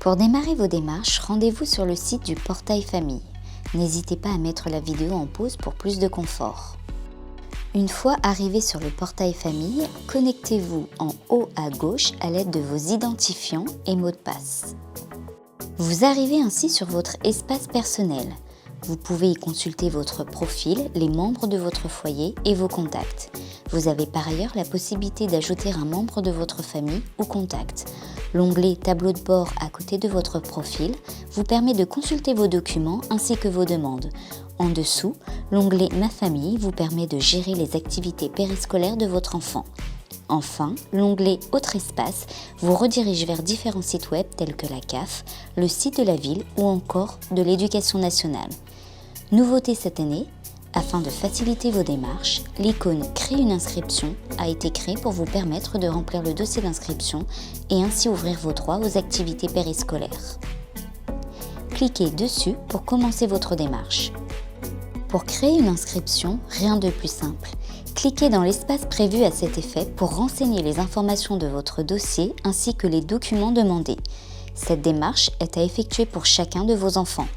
Pour démarrer vos démarches, rendez-vous sur le site du portail famille. N'hésitez pas à mettre la vidéo en pause pour plus de confort. Une fois arrivé sur le portail famille, connectez-vous en haut à gauche à l'aide de vos identifiants et mots de passe. Vous arrivez ainsi sur votre espace personnel. Vous pouvez y consulter votre profil, les membres de votre foyer et vos contacts. Vous avez par ailleurs la possibilité d'ajouter un membre de votre famille ou contact. L'onglet Tableau de bord à côté de votre profil vous permet de consulter vos documents ainsi que vos demandes. En dessous, l'onglet Ma famille vous permet de gérer les activités périscolaires de votre enfant. Enfin, l'onglet Autre espace vous redirige vers différents sites web tels que la CAF, le site de la ville ou encore de l'Éducation nationale. Nouveauté cette année, afin de faciliter vos démarches, l'icône Créer une inscription a été créée pour vous permettre de remplir le dossier d'inscription et ainsi ouvrir vos droits aux activités périscolaires. Cliquez dessus pour commencer votre démarche. Pour créer une inscription, rien de plus simple. Cliquez dans l'espace prévu à cet effet pour renseigner les informations de votre dossier ainsi que les documents demandés. Cette démarche est à effectuer pour chacun de vos enfants.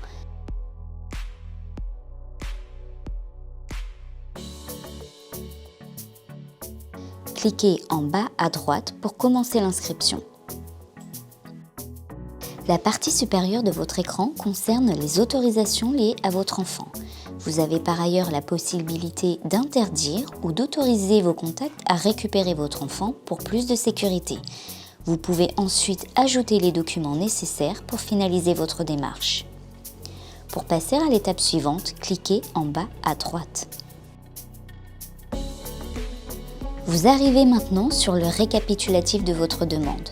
Cliquez en bas à droite pour commencer l'inscription. La partie supérieure de votre écran concerne les autorisations liées à votre enfant. Vous avez par ailleurs la possibilité d'interdire ou d'autoriser vos contacts à récupérer votre enfant pour plus de sécurité. Vous pouvez ensuite ajouter les documents nécessaires pour finaliser votre démarche. Pour passer à l'étape suivante, cliquez en bas à droite. Vous arrivez maintenant sur le récapitulatif de votre demande.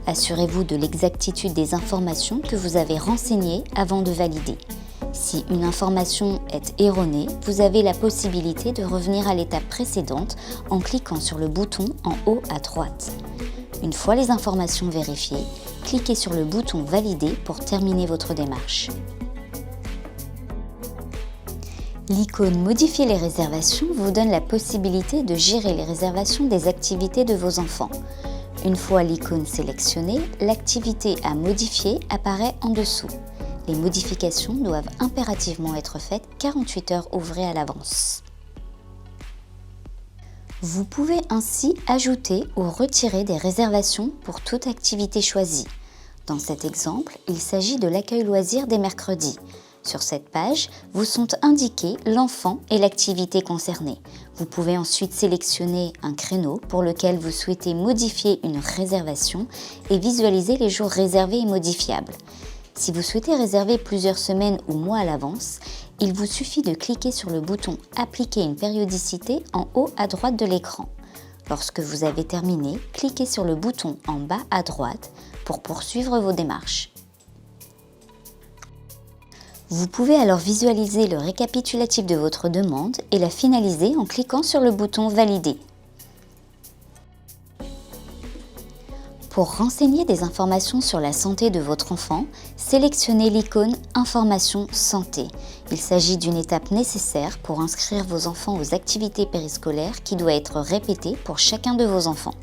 Assurez-vous de l'exactitude des informations que vous avez renseignées avant de valider. Si une information est erronée, vous avez la possibilité de revenir à l'étape précédente en cliquant sur le bouton en haut à droite. Une fois les informations vérifiées, cliquez sur le bouton Valider pour terminer votre démarche. L'icône Modifier les réservations vous donne la possibilité de gérer les réservations des activités de vos enfants. Une fois l'icône sélectionnée, l'activité à modifier apparaît en dessous. Les modifications doivent impérativement être faites 48 heures ouvrées à l'avance. Vous pouvez ainsi ajouter ou retirer des réservations pour toute activité choisie. Dans cet exemple, il s'agit de l'accueil loisirs des mercredis. Sur cette page, vous sont indiqués l'enfant et l'activité concernée. Vous pouvez ensuite sélectionner un créneau pour lequel vous souhaitez modifier une réservation et visualiser les jours réservés et modifiables. Si vous souhaitez réserver plusieurs semaines ou mois à l'avance, il vous suffit de cliquer sur le bouton « Appliquer une périodicité » en haut à droite de l'écran. Lorsque vous avez terminé, cliquez sur le bouton en bas à droite pour poursuivre vos démarches. Vous pouvez alors visualiser le récapitulatif de votre demande et la finaliser en cliquant sur le bouton « Valider ». Pour renseigner des informations sur la santé de votre enfant, sélectionnez l'icône « Informations santé ». Il s'agit d'une étape nécessaire pour inscrire vos enfants aux activités périscolaires qui doit être répétée pour chacun de vos enfants.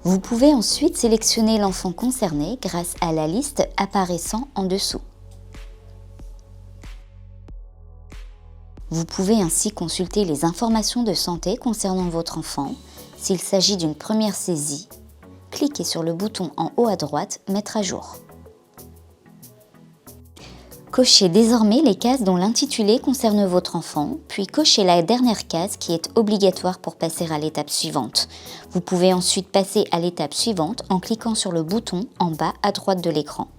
Vous pouvez ensuite sélectionner l'enfant concerné grâce à la liste apparaissant en dessous. Vous pouvez ainsi consulter les informations de santé concernant votre enfant. S'il s'agit d'une première saisie, cliquez sur le bouton en haut à droite « Mettre à jour ». Cochez désormais les cases dont l'intitulé concerne votre enfant, puis cochez la dernière case qui est obligatoire pour passer à l'étape suivante. Vous pouvez ensuite passer à l'étape suivante en cliquant sur le bouton en bas à droite de l'écran.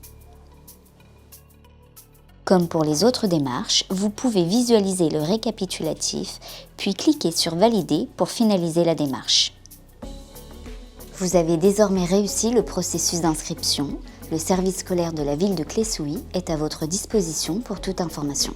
Comme pour les autres démarches, vous pouvez visualiser le récapitulatif, puis cliquer sur « Valider » pour finaliser la démarche. Vous avez désormais réussi le processus d'inscription. Le service scolaire de la ville de Clessouilly est à votre disposition pour toute information.